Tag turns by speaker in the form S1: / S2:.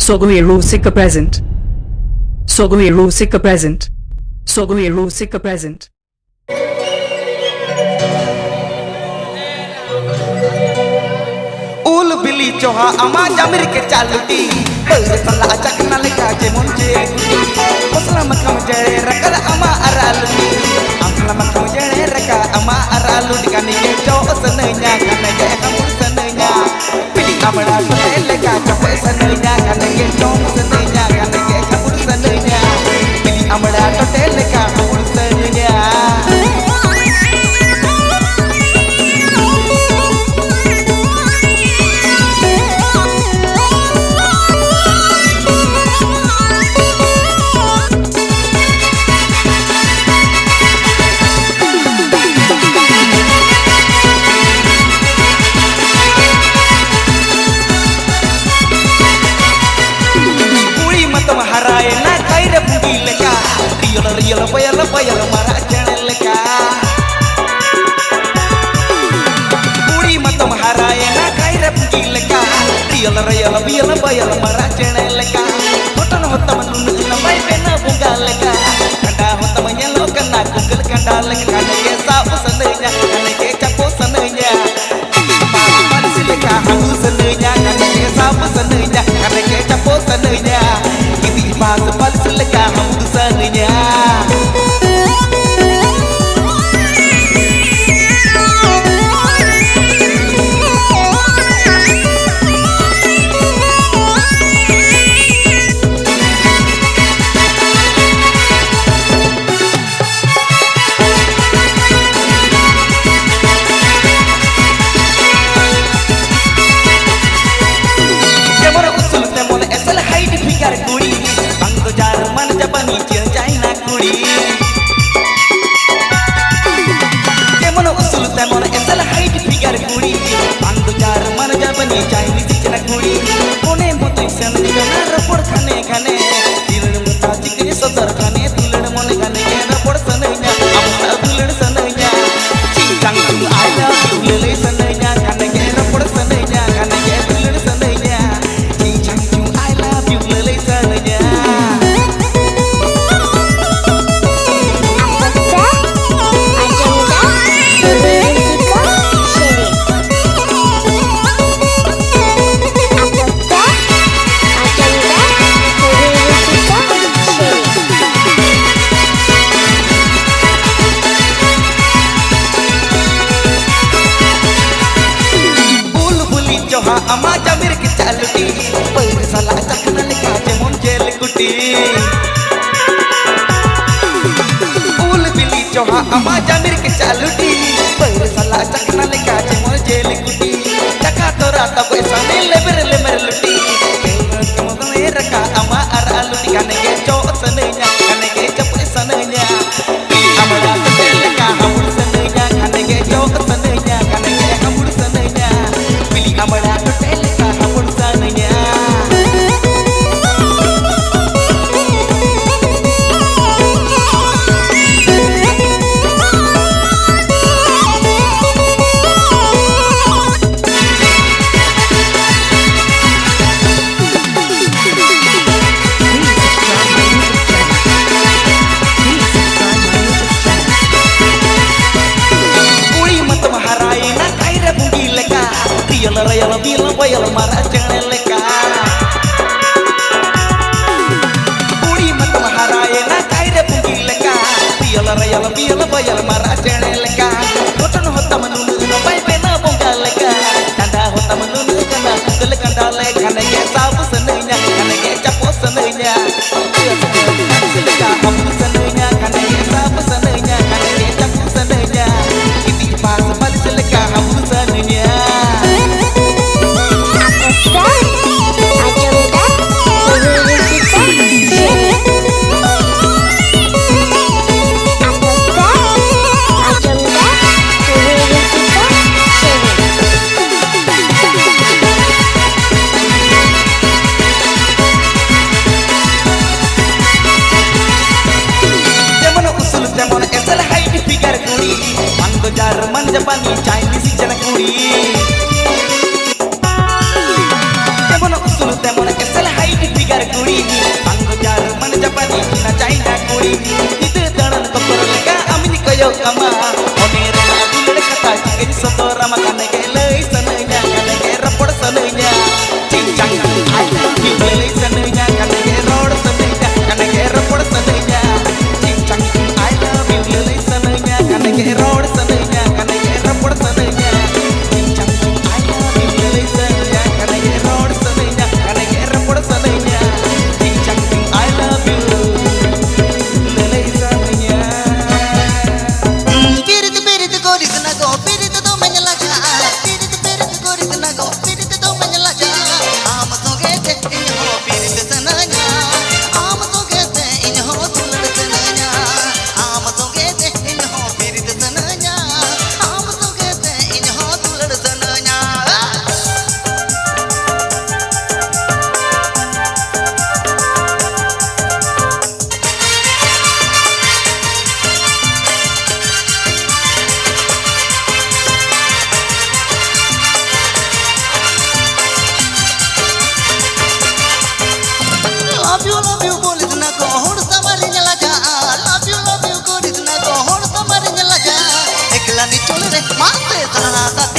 S1: Sogomiru Sika present. Sogomiru Sika present. Sogomiru Sika present.
S2: Ul Billy Choha ama jamir ke chaluti Bersala acak nalika jemon jeguti Selamat kamu jere raka ama araluti Selamat kamu jere raka ama araluti Kanike chow senenya kanike kamu senenya Pilih amra seleka capek senenya Kanike chow senenya kanike kamu senenya Pilih amra seleka kamu senenya Bayal bayal mara channel ka Puri matam haraye na kaira pungil ka Real bayal mara channel ka Hotan hotam nunu na mai pena bungal ka Kanda hotam nyalo kana kungel kandal ka Kanake saap sanenya kanake chapo sanenya Papan sileka hangu sanenya kanake saap sanenya kanake chapo sanenya Kiti pas pal sileka hangu sanenya ama jamir ke chaluti Bersala acak nalika jemon jel kuti Ul Billy Choha ama jamir ke chaluti Bersala acak nalika jemon jel kuti Jaka tora tabu esane leber luti Kamu kamera ka ama araluti Kaneke chow sanenya kaneke chapu sanenya Amara seleka hamul sanenya kaneke chow sanenya kaneke hamul sanenya Pilih amara bayal mara channel ka Puri matam haraye na kaire pungil ka Real bayal mara channel ka Hotan hotam nunu na pai pena bungal ka Tanda hotam nunu kana kungel kandal kanake saap sanenya kanake chapo sanenya Sileka hamu sanenya kanake saap sanenya kanake chapo sanenya Kiti pas pal sileka hamu sanenya Japani Chinese janakuri Temon usul temon esal hai
S3: माते जननादा